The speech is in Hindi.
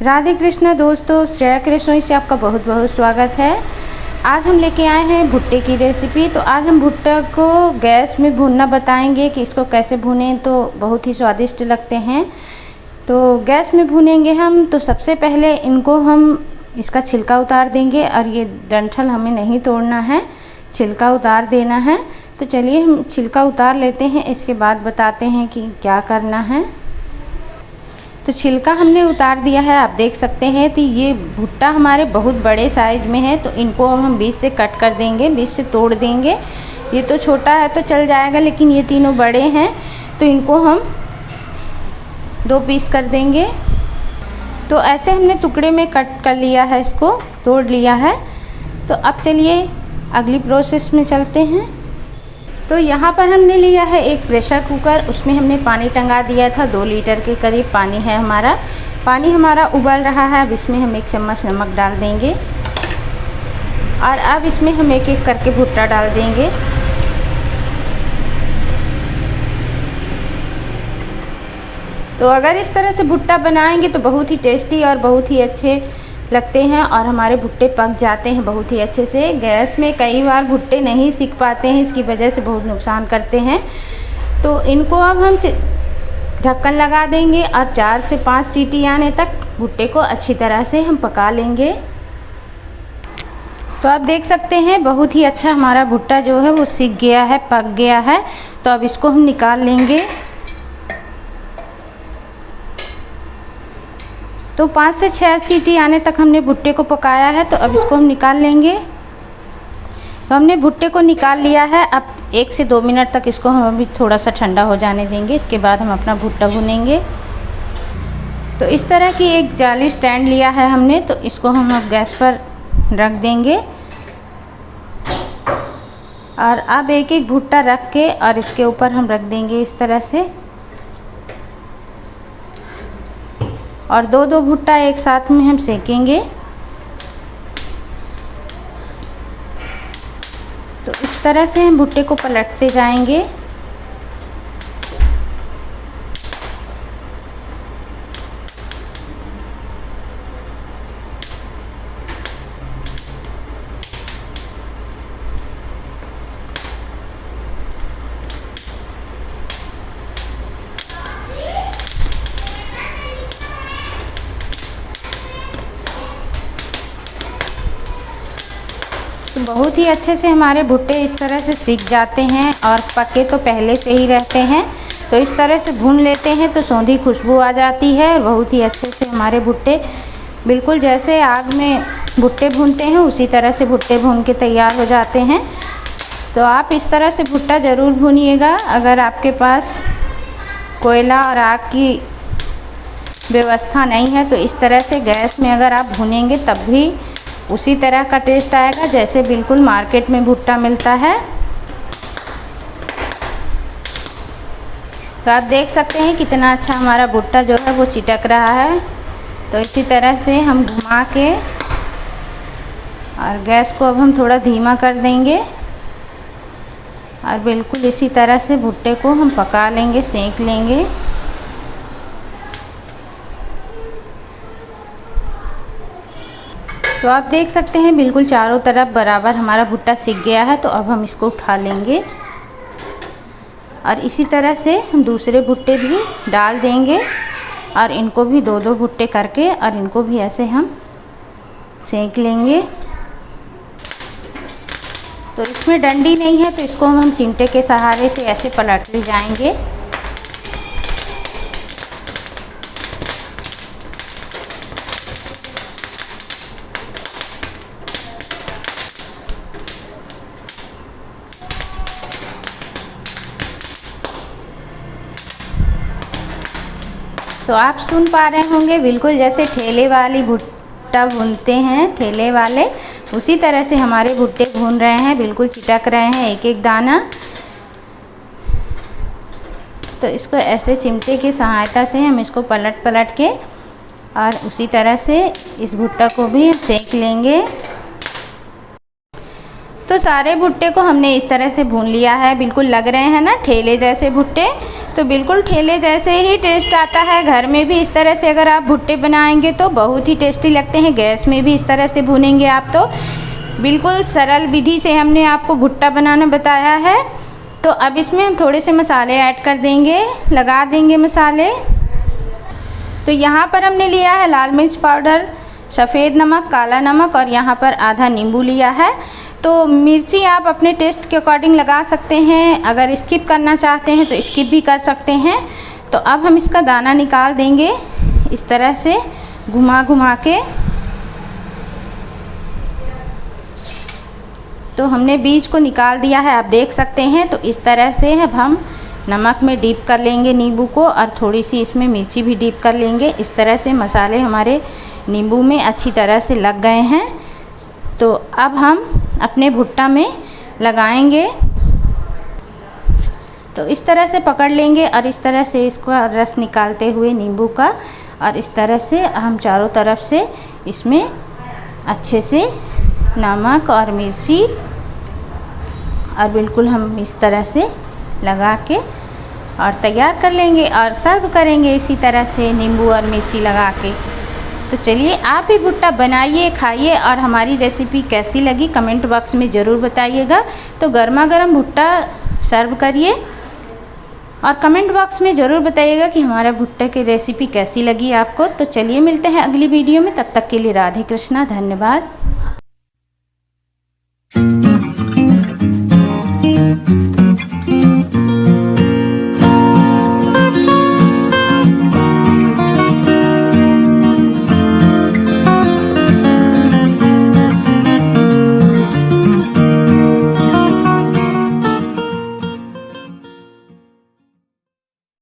राधे कृष्णा दोस्तों, श्रेया कृष्ण से आपका बहुत बहुत स्वागत है। आज हम लेके आए हैं भुट्टे की रेसिपी। तो आज हम भुट्टे को गैस में भूनना बताएंगे कि इसको कैसे भुनें तो बहुत ही स्वादिष्ट लगते हैं। तो गैस में भुनेंगे हम। तो सबसे पहले इनको हम इसका छिलका उतार देंगे और ये डंठल हमें नहीं तोड़ना है, छिलका उतार देना है। तो चलिए हम छिलका उतार लेते हैं, इसके बाद बताते हैं कि क्या करना है। तो छिलका हमने उतार दिया है। आप देख सकते हैं कि ये भुट्टा हमारे बहुत बड़े साइज़ में है, तो इनको हम बीच से कट कर देंगे, बीच से तोड़ देंगे। ये तो छोटा है तो चल जाएगा, लेकिन ये तीनों बड़े हैं तो इनको हम 2 पीस कर देंगे। तो ऐसे हमने टुकड़े में कट कर लिया है, इसको तोड़ लिया है। तो अब चलिए अगली प्रोसेस में चलते हैं। तो यहाँ पर हमने लिया है एक प्रेशर कुकर, उसमें हमने पानी टंगा दिया था। 2 लीटर के करीब पानी है हमारा। पानी हमारा उबल रहा है। अब इसमें हम 1 चम्मच नमक डाल देंगे और अब इसमें हम एक एक करके भुट्टा डाल देंगे। तो अगर इस तरह से भुट्टा बनाएंगे तो बहुत ही टेस्टी और बहुत ही अच्छे लगते हैं और हमारे भुट्टे पक जाते हैं बहुत ही अच्छे से। गैस में कई बार भुट्टे नहीं सिक पाते हैं, इसकी वजह से बहुत नुकसान करते हैं। तो इनको अब हम ढक्कन लगा देंगे और 4 से 5 सीटी आने तक भुट्टे को अच्छी तरह से हम पका लेंगे। तो आप देख सकते हैं बहुत ही अच्छा हमारा भुट्टा जो है वो सिक गया है, पक गया है। तो अब इसको हम निकाल लेंगे। तो 5 से 6 सीटी आने तक हमने भुट्टे को पकाया है। तो अब इसको हम निकाल लेंगे। तो हमने भुट्टे को निकाल लिया है। अब 1 से 2 मिनट तक इसको हम अभी थोड़ा सा ठंडा हो जाने देंगे। इसके बाद हम अपना भुट्टा भुनेंगे। तो इस तरह की एक जाली स्टैंड लिया है हमने, तो इसको हम अब गैस पर रख देंगे और अब एक एक भुट्टा रख के और इसके ऊपर हम रख देंगे इस तरह से। और 2-2 भुट्टा एक साथ में हम सेकेंगे। तो इस तरह से हम भुट्टे को पलटते जाएंगे। तो बहुत ही अच्छे से हमारे भुट्टे इस तरह से सीख जाते हैं और पके तो पहले से ही रहते हैं। तो इस तरह से भून लेते हैं तो सौंधी खुशबू आ जाती है और बहुत ही अच्छे से हमारे भुट्टे बिल्कुल जैसे आग में भुट्टे भूनते हैं उसी तरह से भुट्टे भून के तैयार हो जाते हैं। तो आप इस तरह से भुट्टा ज़रूर भूनिएगा। अगर आपके पास कोयला और आग की व्यवस्था नहीं है तो इस तरह से गैस में अगर आप भूनेंगे तब भी उसी तरह का टेस्ट आएगा जैसे बिल्कुल मार्केट में भुट्टा मिलता है। तो आप देख सकते हैं कितना अच्छा हमारा भुट्टा जो है वो चिटक रहा है। तो इसी तरह से हम घुमा के और गैस को अब हम थोड़ा धीमा कर देंगे और बिल्कुल इसी तरह से भुट्टे को हम पका लेंगे, सेंक लेंगे। तो आप देख सकते हैं बिल्कुल चारों तरफ बराबर हमारा भुट्टा सिक गया है। तो अब हम इसको उठा लेंगे और इसी तरह से हम दूसरे भुट्टे भी डाल देंगे और इनको भी 2-2 भुट्टे करके और इनको भी ऐसे हम सेंक लेंगे। तो इसमें डंडी नहीं है तो इसको हम चिमटे के सहारे से ऐसे पलटते जाएंगे। तो आप सुन पा रहे होंगे बिल्कुल जैसे ठेले वाली भुट्टा भूनते हैं, ठेले वाले उसी तरह से हमारे भुट्टे भून रहे हैं, बिल्कुल चिटक रहे हैं एक एक दाना। तो इसको ऐसे चिमटे की सहायता से हम इसको पलट पलट के और उसी तरह से इस भुट्टा को भी हम सेक लेंगे। तो सारे भुट्टे को हमने इस तरह से भून लिया है, बिल्कुल लग रहे हैं ना ठेले जैसे भुट्टे। तो बिल्कुल ठेले जैसे ही टेस्ट आता है। घर में भी इस तरह से अगर आप भुट्टे बनाएंगे तो बहुत ही टेस्टी लगते हैं। गैस में भी इस तरह से भुनेंगे आप तो बिल्कुल सरल विधि से हमने आपको भुट्टा बनाना बताया है। तो अब इसमें हम थोड़े से मसाले ऐड कर देंगे, लगा देंगे मसाले। तो यहाँ पर हमने लिया है लाल मिर्च पाउडर, सफ़ेद नमक, काला नमक और यहाँ पर आधा नींबू लिया है। तो मिर्ची आप अपने टेस्ट के अकॉर्डिंग लगा सकते हैं। अगर स्किप करना चाहते हैं तो स्किप भी कर सकते हैं। तो अब हम इसका दाना निकाल देंगे इस तरह से घुमा घुमा के। तो हमने बीज को निकाल दिया है, आप देख सकते हैं। तो इस तरह से अब हम नमक में डीप कर लेंगे नींबू को और थोड़ी सी इसमें मिर्ची भी डीप कर लेंगे। इस तरह से मसाले हमारे नींबू में अच्छी तरह से लग गए हैं। तो अब हम अपने भुट्टा में लगाएंगे। तो इस तरह से पकड़ लेंगे और इस तरह से इसका रस निकालते हुए नींबू का, और इस तरह से हम चारों तरफ से इसमें अच्छे से नमक और मिर्ची और बिल्कुल हम इस तरह से लगा के और तैयार कर लेंगे और सर्व करेंगे इसी तरह से नींबू और मिर्ची लगा के। तो चलिए आप भी भुट्टा बनाइए, खाइए और हमारी रेसिपी कैसी लगी कमेंट बॉक्स में ज़रूर बताइएगा। तो गर्मा गर्म भुट्टा सर्व करिए और कमेंट बॉक्स में ज़रूर बताइएगा कि हमारा भुट्टा की रेसिपी कैसी लगी आपको। तो चलिए मिलते हैं अगली वीडियो में, तब तक के लिए राधे कृष्णा, धन्यवाद।